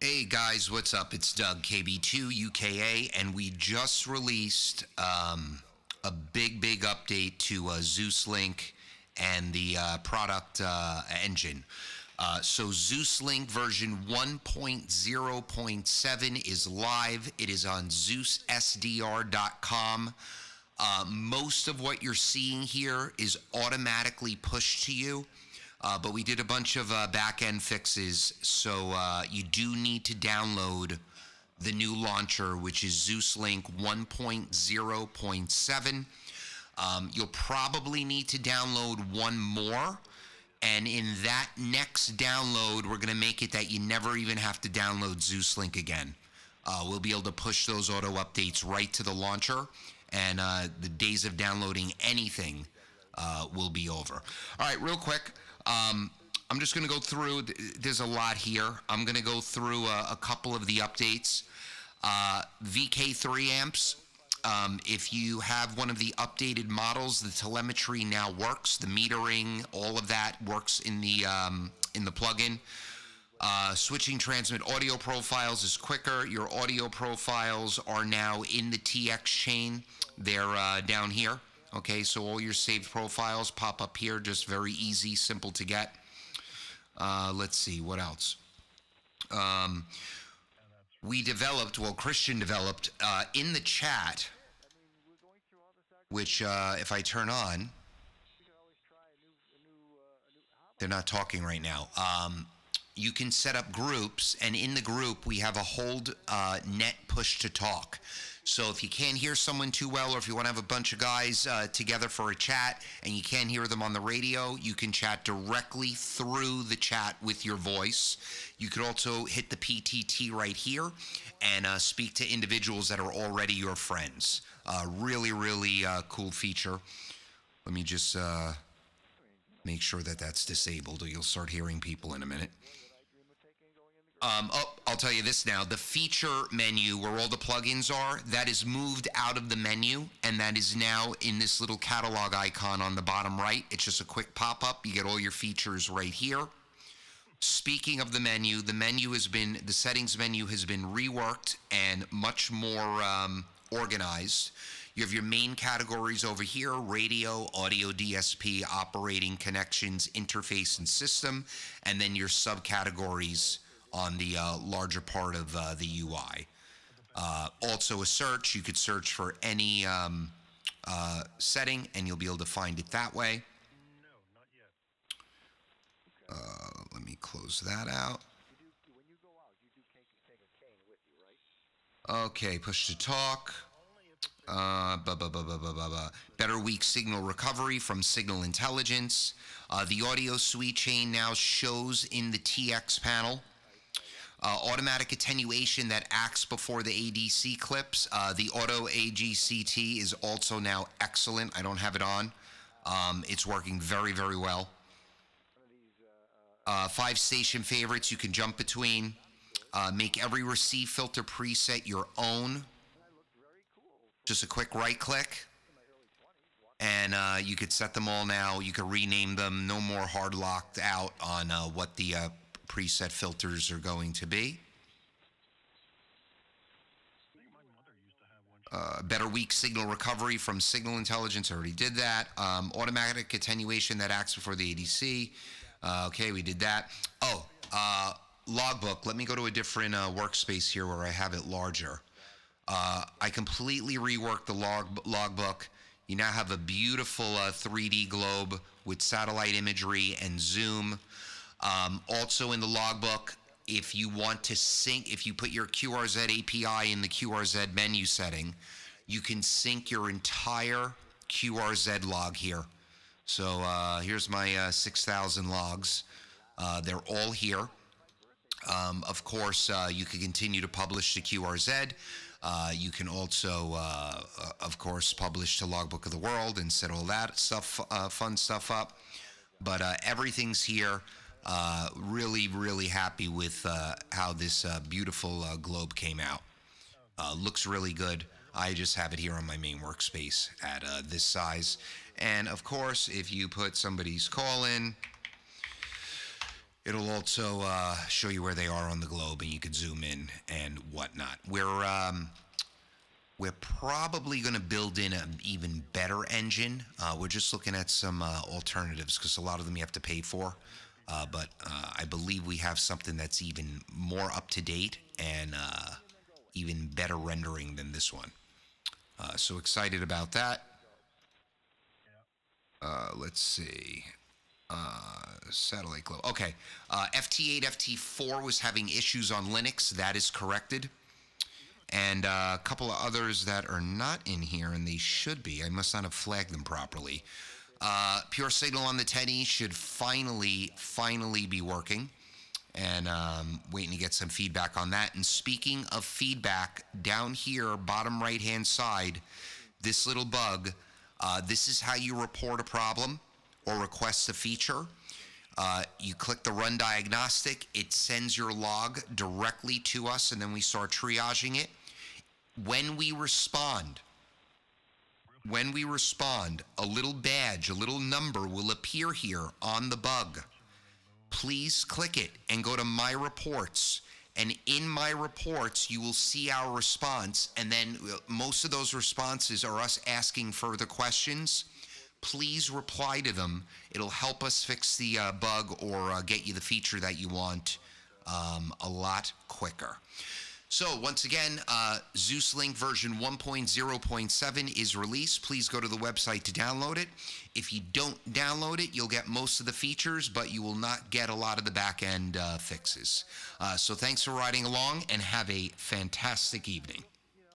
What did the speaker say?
Hey guys, what's up? It's Doug, KB2 UKA, and we just released a big update to Zeus Link and the product engine. So Zeus Link version 1.0.7 is live. It is on ZeusSDR.com. Most of what you're seeing here is automatically pushed to you. But we did a bunch of back-end fixes, so you do need to download the new launcher, which is Zeus Link 1.0.7. You'll probably need to download one more, and in that next download, we're going to make it that you never even have to download Zeus Link again. We'll be able to push those auto updates right to the launcher, and the days of downloading anything will be over. All right, real quick. I'm just going to go through, there's a lot here. I'm going to go through a couple of the updates. VK3 amps, if you have one of the updated models, the telemetry now works. The metering, all of that works in the plugin. Switching transmit audio profiles is quicker. Your audio profiles are now in the TX chain. They're down here. Okay, so all your saved profiles pop up here, just very easy, simple to get. Let's see, what else? Christian developed in the chat, which if I turn on, they're not talking right now. You can set up groups, and in the group, we have a hold net push to talk. So if you can't hear someone too well, or if you want to have a bunch of guys together for a chat and you can't hear them on the radio, you can chat directly through the chat with your voice. You could also hit the PTT right here and speak to individuals that are already your friends. Really cool feature. Let me just make sure that that's disabled, or you'll start hearing people in a minute. I'll tell you this now. The feature menu where all the plugins are, that is moved out of the menu, and that is now in this little catalog icon on the bottom right. It's just a quick pop-up. You get all your features right here. Speaking of the settings menu has been reworked and much more organized. You have your main categories over here: radio, audio, DSP, operating, connections, interface, and system, and then your subcategories on the larger part of the UI. Also a search. You could search for any setting, and you'll be able to find it that way. Let me close that out. Okay, push to talk. Better weak signal recovery from signal intelligence. The audio suite chain now shows in the TX panel. Automatic attenuation that acts before the ADC clips. The auto AGCT is also now excellent. I don't have it on. It's working very well. 5 station favorites you can jump between. Make every receive filter preset your own. Just a quick right click, and you could set them all now. You could rename them. No more hard locked out on what the preset filters are going to be. Better weak signal recovery from signal intelligence. Already did that. Automatic attenuation that acts before the ADC. Okay, we did that. Logbook. Let me go to a different workspace here where I have it larger. I completely reworked the logbook. You now have a beautiful 3D globe with satellite imagery and zoom. Also in the logbook, if you want to sync, if you put your QRZ API in the QRZ menu setting, you can sync your entire QRZ log here. So here's my 6,000 logs. They're all here. Of course, you can continue to publish to QRZ. You can also, of course, publish to Logbook of the World and set all that stuff, fun stuff up. But everything's here. Really happy with how this beautiful globe came out. Looks really good. I just have it here on my main workspace at this size. And of course, if you put somebody's call in, It'll also show you where they are on the globe, and you can zoom in and whatnot. We're probably going to build in an even better engine. We're just looking at some alternatives because a lot of them you have to pay for. But I believe we have something that's even more up to date and even better rendering than this one. So excited about that. Let's see. Satellite globe. Okay. FT8, FT4 was having issues on Linux. That is corrected. And a couple of others that are not in here, and they should be. I must not have flagged them properly. Pure Signal on the 10E should finally be working. And waiting to get some feedback on that. And speaking of feedback, down here, bottom right-hand side, this little bug, this is how you report a problem or request a feature. You click the Run Diagnostic. It sends your log directly to us, and then we start triaging it. When we respond, a little badge, a little number will appear here on the bug. Please click it and go to My Reports. And in My Reports, you will see our response. And then most of those responses are us asking further questions. Please reply to them. It'll help us fix the bug or get you the feature that you want a lot quicker. So once again, Zeus Link version 1.0.7 is released. Please go to the website to download it. If you don't download it, you'll get most of the features, but you will not get a lot of the back-end fixes. So thanks for riding along, and have a fantastic evening.